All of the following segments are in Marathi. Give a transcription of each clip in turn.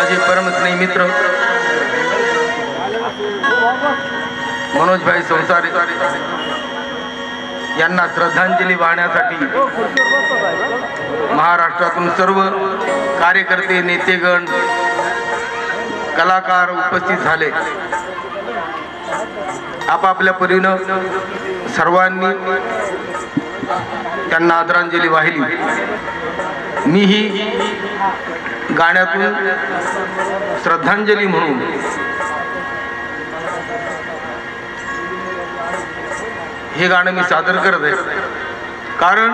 माझे परमस्नेही मित्र मनोज भाई संसारे यांना श्रद्धांजली वाहण्यासाठी महाराष्ट्रातून सर्व कार्यकर्ते, नेतेगण, कलाकार उपस्थित झाले। आपापल्या परीनं सर्वांनी त्यांना आदरांजली वाहिली। मीही गाण्यातून श्रद्धांजली म्हणून हे गाणं मी सादर करत आहे, कारण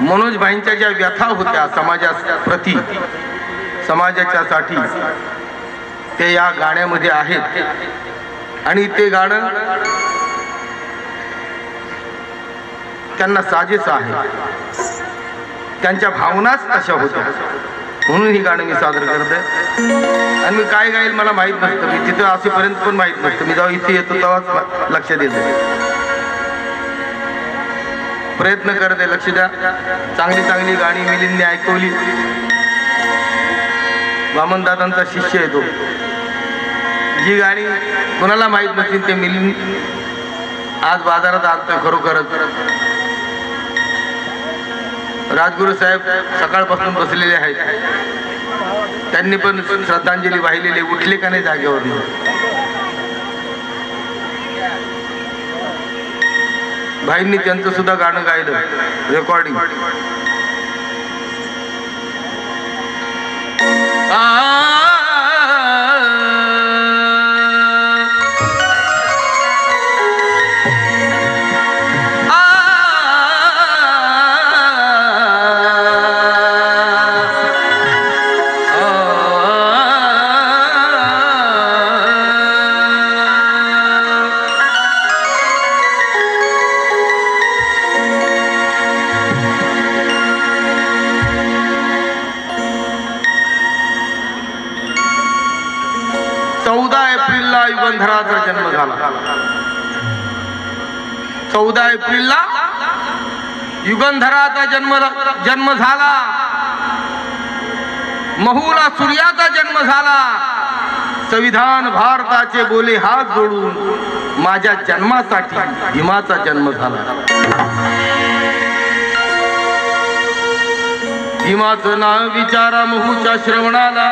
मनोज भाईंच्या ज्या व्यथा होत्या समाजाप्रती, समाजाच्यासाठी, ते या गाण्यामध्ये आहेत आणि ते गाणं त्यांना साजेसं आहे, त्यांच्या भावनाच तशा होत्या, म्हणून ही गाणं मी सादर करत आहे। आणि मी काय गाईल मला माहीत नसतं, मी तिथं असेपर्यंत पण माहीत नसतं, मी जेव्हा इथे येतो तेव्हाच लक्षात येतं। प्रयत्न करत आहे, लक्ष द्या। चांगली चांगली गाणी मिलिंदने ऐकवली। वामनदादांचा शिष्य आहे तो। जी गाणी कोणाला माहीत नसतील ते मिलिंद आज बाजारात आणतोय खरोखरच। राजगुरू साहेब सकाळपासून बसलेले आहेत, त्यांनी पण श्रद्धांजली वाहिलेली, उठले का नाही जागेवरून? भाईंनी त्यांचं सुद्धा गाणं गायलं, रेकॉर्डिंग। युगंधराचा जन्म झाला। 14 एप्रिलला युगंधराचा जन्म झाला। महूला सूर्याचा जन्म झाला। संविधान भारताचे बोले हात जोडून माझ्या जन्मासाठी भीमाचा जन्म झाला। भीमाचं नाव विचारा महूच्या श्रवणाला,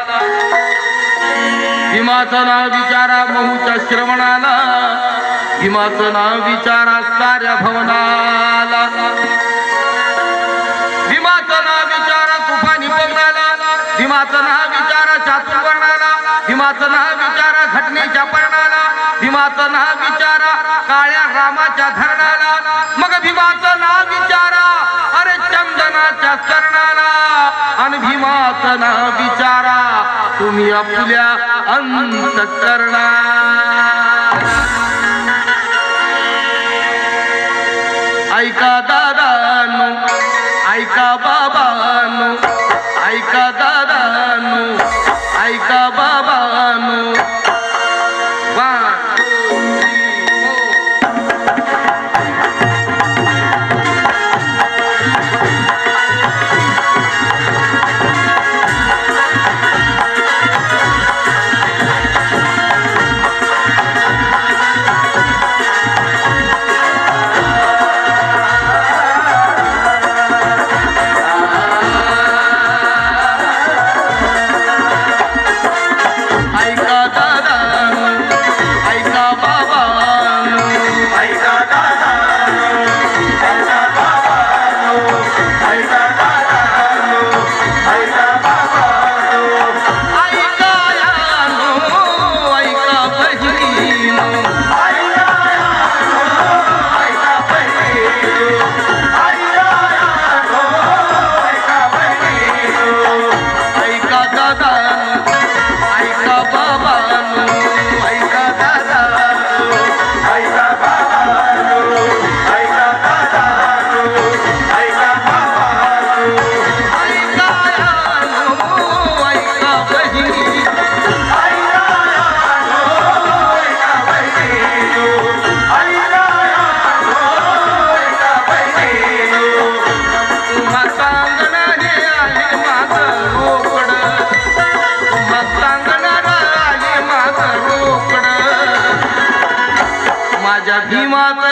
भीमाचं नाव विचारा महूच्या श्रवणाला, भीमाचं नाव विचारा साऱ्या भवनाला, भीमाचं नाव विचारा तुफानी पवनाला, भीमाचं नाव विचारा चातुर्वर्णाला, भीमाचं नाव विचारा घटनेच्या पर्णाला, भीमाचं नाव विचारा काळ्या रामाच्या धरणाला, मग भीमाचं नाव विचारा अरे चंदनाच्या सरणाला, आणि भीमाचं नाव विचारा तुम्ही आपल्या अंतःकरणा। ऐका दादानो, ऐका बाबानो, ऐका दादानो, ऐका बाबानो।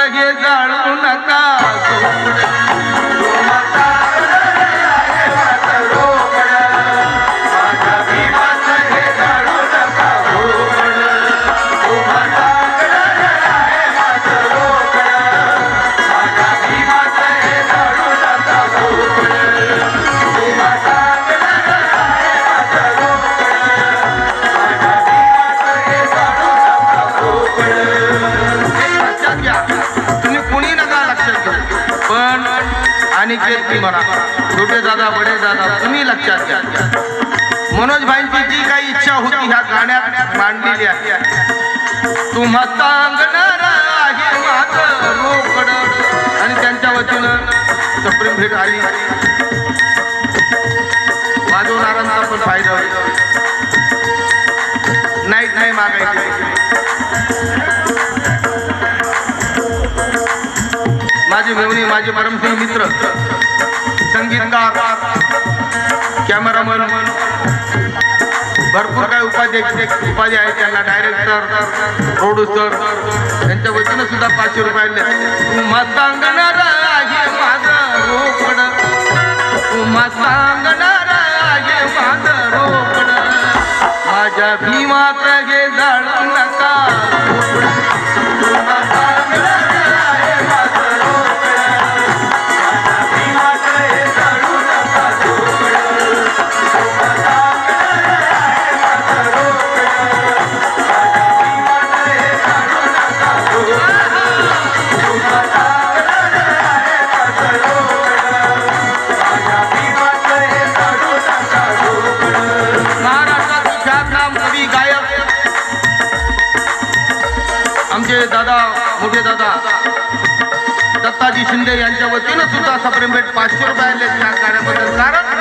हे जाळू नका म्हणा छोटे दादा बडे दादा तुम्ही लक्षात घ्या मनोज भाईंची जी काही इच्छा होती ह्या गाण्यात मांडलेली आहे तुम्हा सांगणार आहे माझं रोकड आणि त्यांच्या वतीनं सप्रेम भेट आली वाजवणाऱ्यांचा पण फायदा होईल नाही मागायची माझे मेवणी माझे परमसिंह मित्र संगीतकार कॅमेरामन भरपूर काही उपाधी आहेत त्यांना डायरेक्टर प्रोड्युसर यांच्या वतीनं सुद्धा 500 रुपये तुम्हा सांगणार आहे माझं रोकड तुम्हा सांगणार आहे माझं रोकड माझ्या भीमात हे जाळू नका दादा मोठे दादा दत्ताजी शिंदे यांच्या वतीनं सुद्धा सप्रेम भेट 500 रुपये आले त्या कार्याबद्दल कारण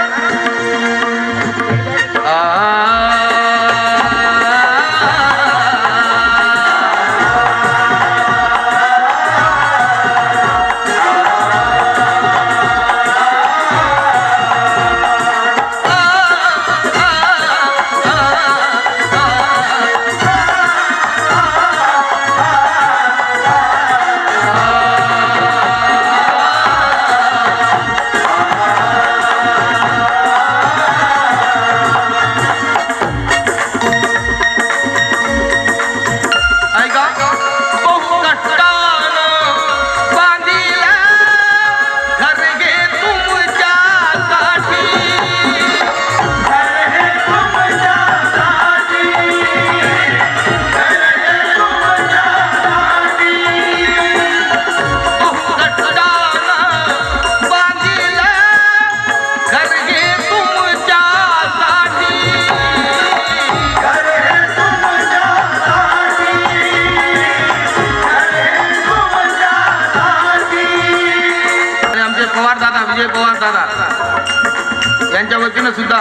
यांच्या वतीनं सुद्धा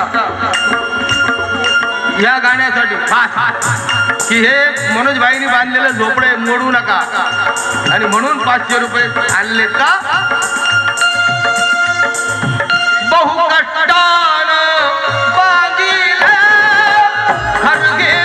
या गाण्यासाठी खास की हे मनोज भाईंनी बांधलेले झोपडे मोडू नका आणि म्हणून 500 रुपये आणले का बहु कष्टानं बांधिले खरगे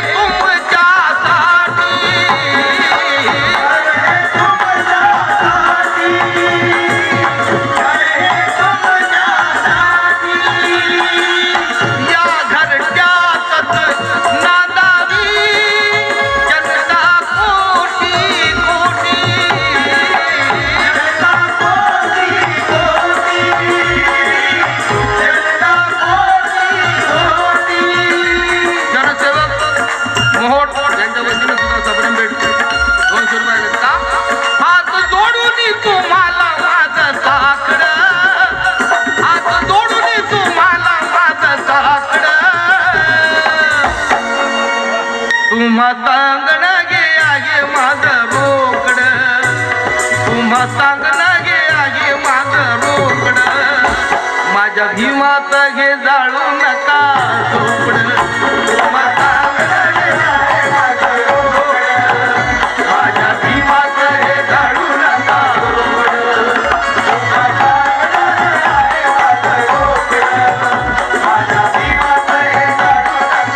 तुम्हा सांगणं गे आहे माझं रोकड तुम्हा सांगणं गे आहे माझं रोकड माझ्या भीमात हे जाळू नका झोपड तुम्हा सांगणं गे आहे माझं रोकड माझ्या भीमात हे जाळू नका झोपड तुम्हा सांगणं गे आहे माझं रोकड माझ्या भीमात हे जाळू नका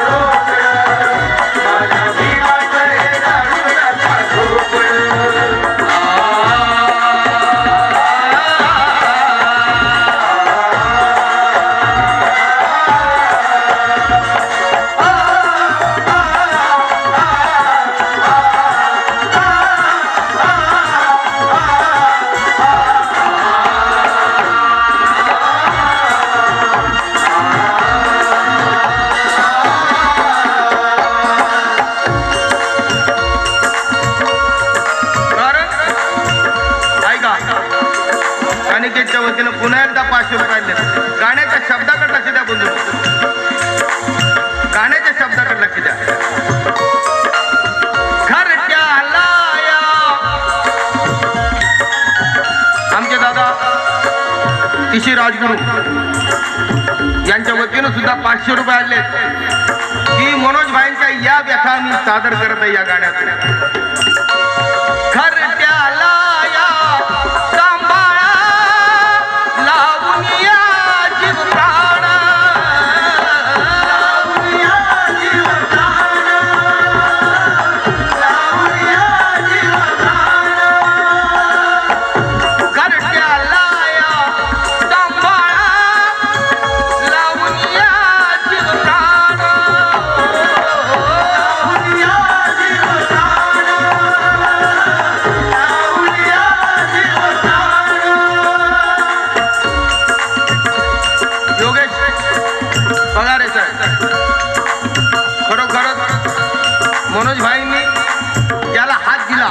झोपड माझ्या अनिकेतच्या वतीनं पुन्हा एकदा 500 रुपये आणले. गाण्याच्या शब्दाकडे लक्ष द्या बंधू, गाण्याच्या शब्दाकडे लक्ष द्या. घरट्याला या आमचे दादा तिशी राजगुरू यांच्या वतीनं सुद्धा 500 रुपये आणले की मनोज भाईंच्या या व्यथा मी सादर करत आहे या गाण्यात. घरट्याला या सांभाळा लावून या जीव प्राण, घरट्याला या सांभाळा लावून या जीव प्राण, योगेश पगारे सर. खरोखरच मनोज भाईंनी ज्याला हात दिला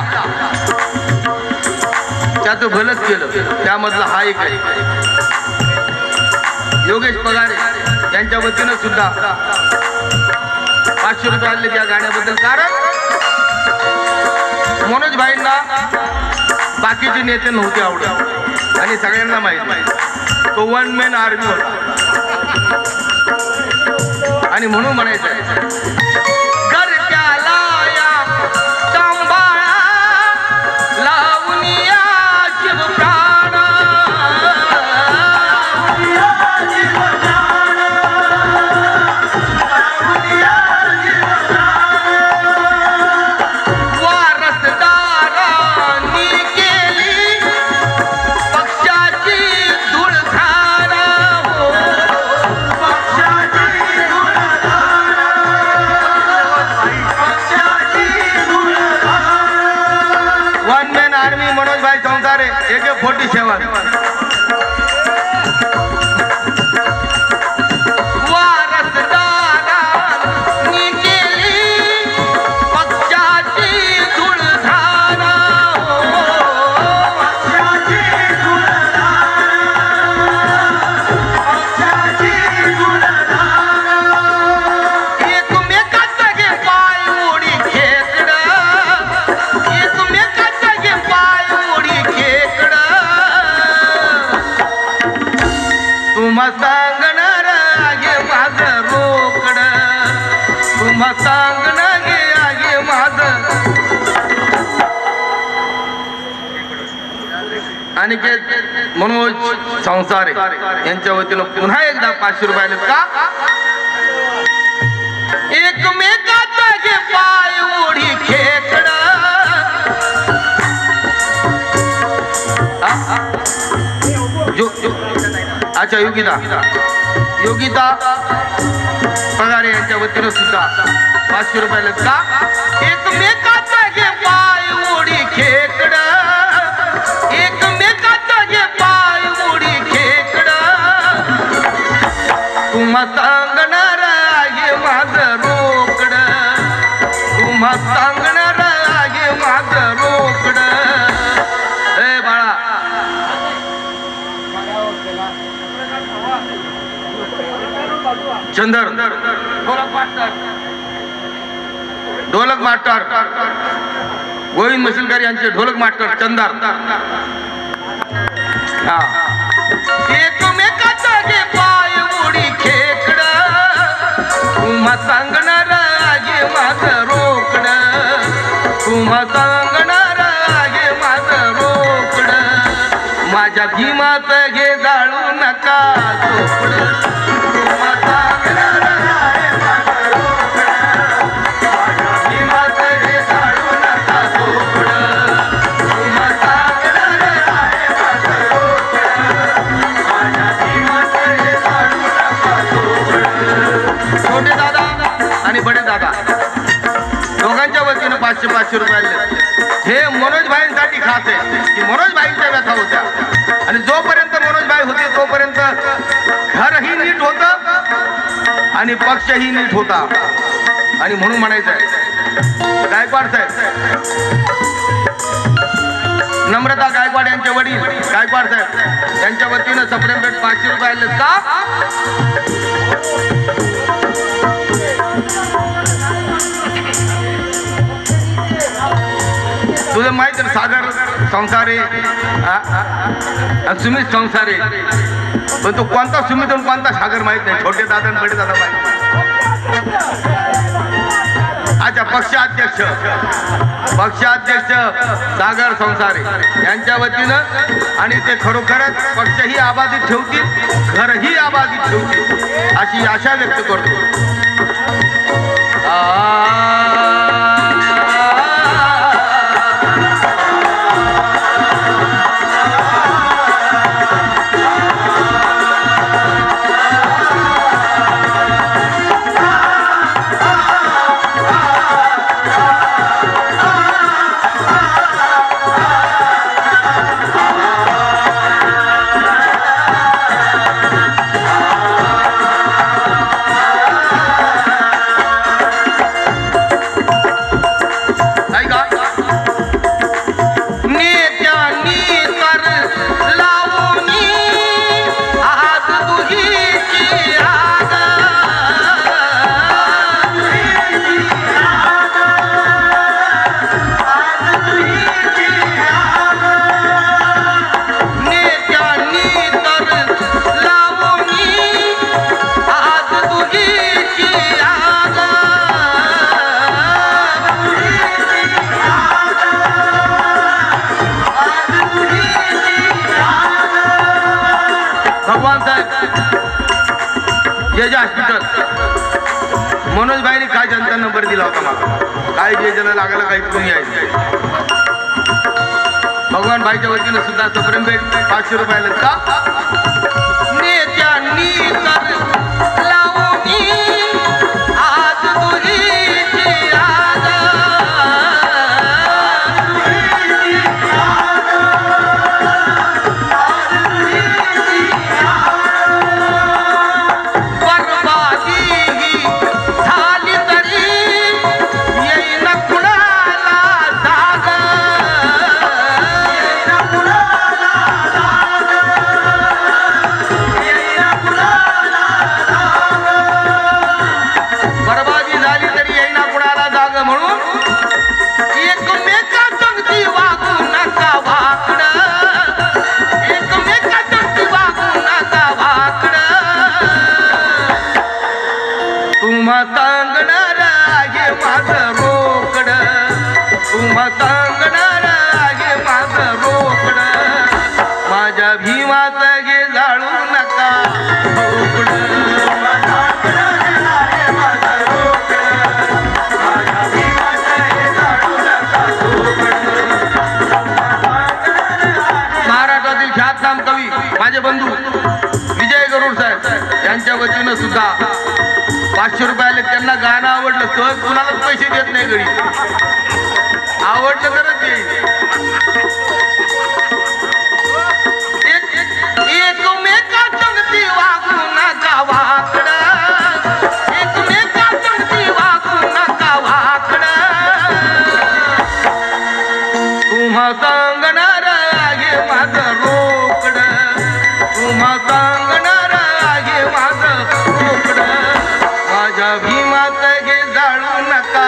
त्याचं भलंच केलं, त्यामधला हा एक आहे. योगेश पगारे यांच्या वतीनं सुद्धा 500 रुपये आणले त्या गाण्याबद्दल. कारण मनोज भाईंना बाकीचे नेते नव्हते आवडत आणि सगळ्यांना माहिती तो वन मॅन आर्मी होता आणि म्हणून म्हणायचं आहे घरट्याला या सांभाळा लावून या जीव प्राण, वारसदारांनी केली पक्षाची धूळधार हो, वन मॅन आर्मी मनोज भाई संसारे AK-47. वारसदारांनी केली पक्षाची धूळधार हो, एकमेकाचा घे पाय उडी खेकड, एकमेकाचा घे पाय उडी खेकड, तुम्हा सांगणार आहे माझं रोकड, तुम्हा सांगणार आहे माझं. अनिकेत मनोज संसारे यांच्या वतीनं पुन्हा एकदा 500 रुपये आले. का एकमेकाचा घे पाय उडी खेकड, अच्छा योगिता पगारे यांच्या वतीनं सुद्धा 500 रुपये आले. का एकमेकाचा घे पाय उडी खेकड, एकमेकाचा घे पाय उडी खेकड, तुम्हा सांगणार आहे माझं रोकड, तुम्हा सांगणार आहे माझं रोकड. ए बाळा चंदर ढोलक मास्टर गोविंद मशिलकर यांचे ढोलक मास्टर चंदर. हा एकमेकाचा घे पाय उडी खेकड, तुम्हा सांगणार आहे माझं रोकड, तुम्हा सांगणार आहे माझं रोकड, माझ्या भीमात घे जाळू नका चोपड, तुम्हा सांगणार आहे माझं रोकड, माझ्या भीमात घे जाळू नका चोपड, तुम्हा सांगणार आहे माझं रोकड, माझ्या भीमात घे जाळू नका चोपड. छोटे दादा आणि बडे दादा दोघांच्या वतीनं 500 रुपये आले. हे मनोज भाईंसाठी खास आहे की मनोज भाईंच्या व्यथा होत्या आणि जोपर्यंत मनोज भाई होते तोपर्यंत घरही नीट होतं आणि पक्षही नीट होता आणि म्हणून म्हणायचं आहे गायकवाड साहेब नम्रता गायकवाड यांचे वडील गायकवाड साहेब यांच्या वतीनं सप्रेम भेट 500 रुपये आले का? तुझं माहिती ना सागर संसारे सुमित संसारे, पण तो कोणता सुमित आणि कोणता सागर माहित नाही. छोटे दादा आणि बडे दादा माहित. अच्छा, पक्षाध्यक्ष सागर संसारे यांच्या वतीनं, आणि ते खरोखरच पक्षही आबाधित ठेवतील, घरही आबाधित ठेवतील अशी आशा व्यक्त करतो. हॉस्पिटल मनोज भाईने काय जनता नंबर दिला होता मला, काय जे ज्याला लागला काही तुम्ही यायचं. भगवान भाईच्या वतीनं सुद्धा सप्रेम भेट 500 रुपयाला का? नेत्यांनी तर लावणी आज तुझी आज सांगणार आहे माझं रोकड, तुम्हा सांगणार आहे माझं रोकड, माझ्या भीमाच घे जाळू नका रोकड. महाराष्ट्रातील ख्यातनाम कवी माझे बंधू विजय गरुड साहेब यांच्या वतीनं सुद्धा 500 रुपयाला. त्यांना गाणं आवडलं तर कुणालाच पैसे देत नाही, घरी आवडलं तरच देईल. एकमेका संगती वागू नका वाकड, एकमेका संगती वागू नका वाकड, तुम्हा सांगणार आहे माझं रोकड, तुम्हा सांगणार आहे माझं रोकड, माझ्या भीमाच घे जाळू नका.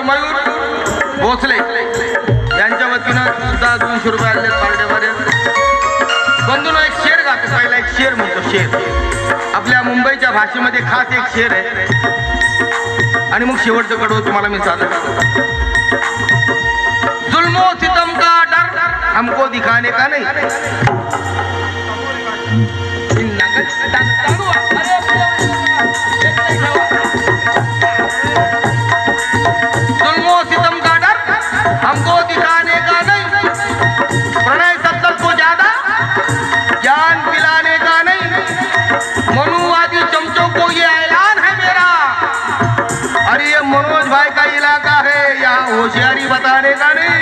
मयूर भोसले यांच्या वतीनं सुद्धा 200 रुपये आले पार्ट्यामध्ये. बंधूंनो, एक शेर गातो, पहिला एक शेर म्हणतो. शेर आपल्या मुंबई भाषेमध्ये खास एक शेर आहे आणि मग शेवटचं कडवं तुम्हाला मी सादर करतो. जुल्मो सितम का डर हमको दिखाने का नहीं. जुल्मो सितम का डर हमको दिखाने का नहीं. प्रणय सत्तर को ज्यादा ज्ञान पिलाने का नहीं. मनुवादी चमचों को ये ऐलान है मेरा. अरे ये मनोज भाई का इलाका है, यहाँ होशियारी बताने का नहीं.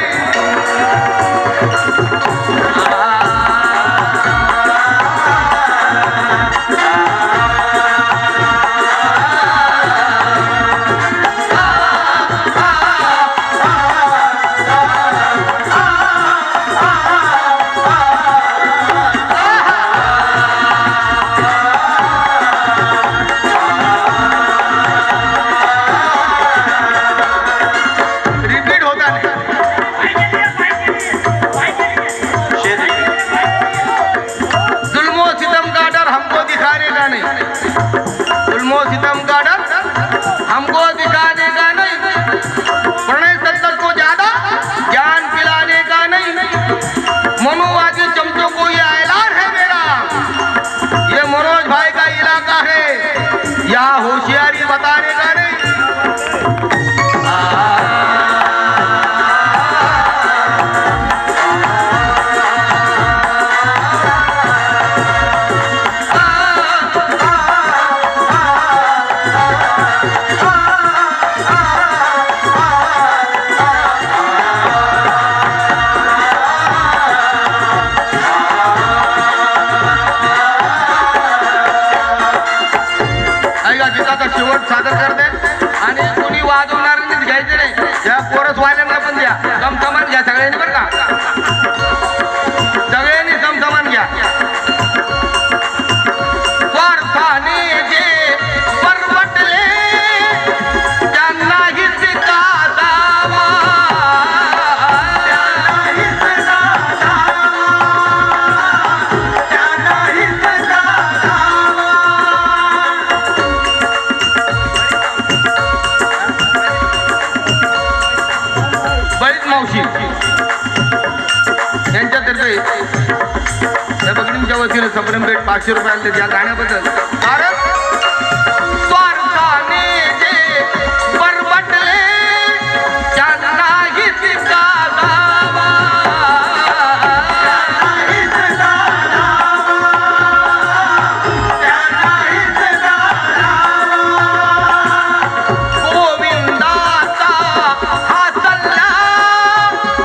हमको दिखाने का नहीं. प्रणय सत्तर को ज्यादा ज्ञान पिलाने का नहीं. मनुवादी चमचों को ये ऐलान है मेरा. ये मनोज भाई का इलाका है, यहाँ होशियारी बताने का नहीं. शेवट सादर करते आणि कोणी वाजवणार घ्यायचे नाही. या कोरस वाल्यांना पण द्या, समसमान घ्या सगळ्यांनी बरं का. सगळ्यांनी समसमान घ्या. स्वार्थाने जे परवटले त्यांनाही का दावा. मावशी यांच्यातर्फे या बघणींच्या वतीने सप्रेम भेट 500 रुपयाला या गाण्याबद्दल. कारण स्वार्थाने जे परवटले त्यांनाही का दावा. गोविंदाचा हा सल्ला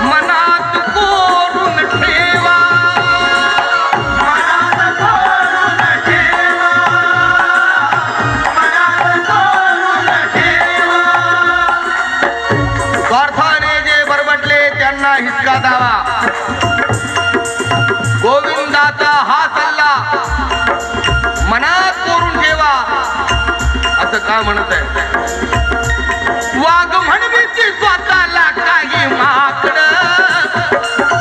मनात कोरून ठेवा. स्वार्थाने जे बरबटले त्यांना हिसका दावा. गोविंदाचा हा सल्ला मनात कोरून ठेवा. असं का म्हणत आहे. वाघ म्हणवीची स्वतःला काही माकड.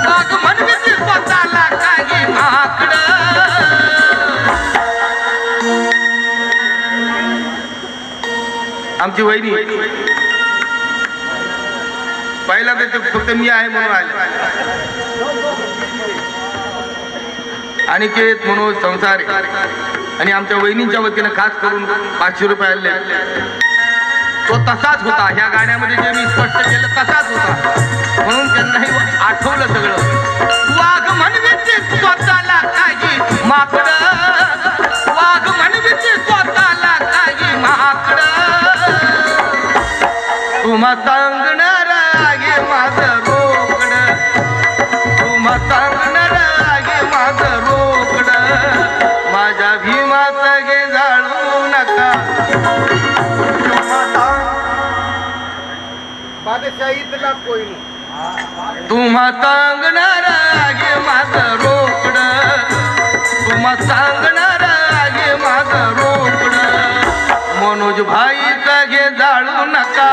वाघ म्हणवीची स्वतःला काही माकड. आमची वहिनी पहिला फक्त मी आहे म्हणून आले. अनिकेत मनोज संसारे आणि आमच्या वहिनींच्या वतीनं खास करून 500 रुपये आले. तो तसाच होता. ह्या गाण्यामध्ये जे मी स्पष्ट केलं तसाच होता, म्हणून त्यांनाही आठवलं सगळं. वाघ म्हणवीची स्वतःला काही माकड. वाघ म्हणवीची स्वतःला काही माकड. तुम्हा सांगणार आहे माझं रोकड. तुम्हा सांगणार आहे माझं रोकड. माझ्या भीमाचं घे जाळू नका. बादशाहीतला कोई नाही. तुम्हा सांगणार आहे माझं रोकड. तुम्हा सांगणार आहे माझं रोकड. मनोज भाईचं घे जाळू नका.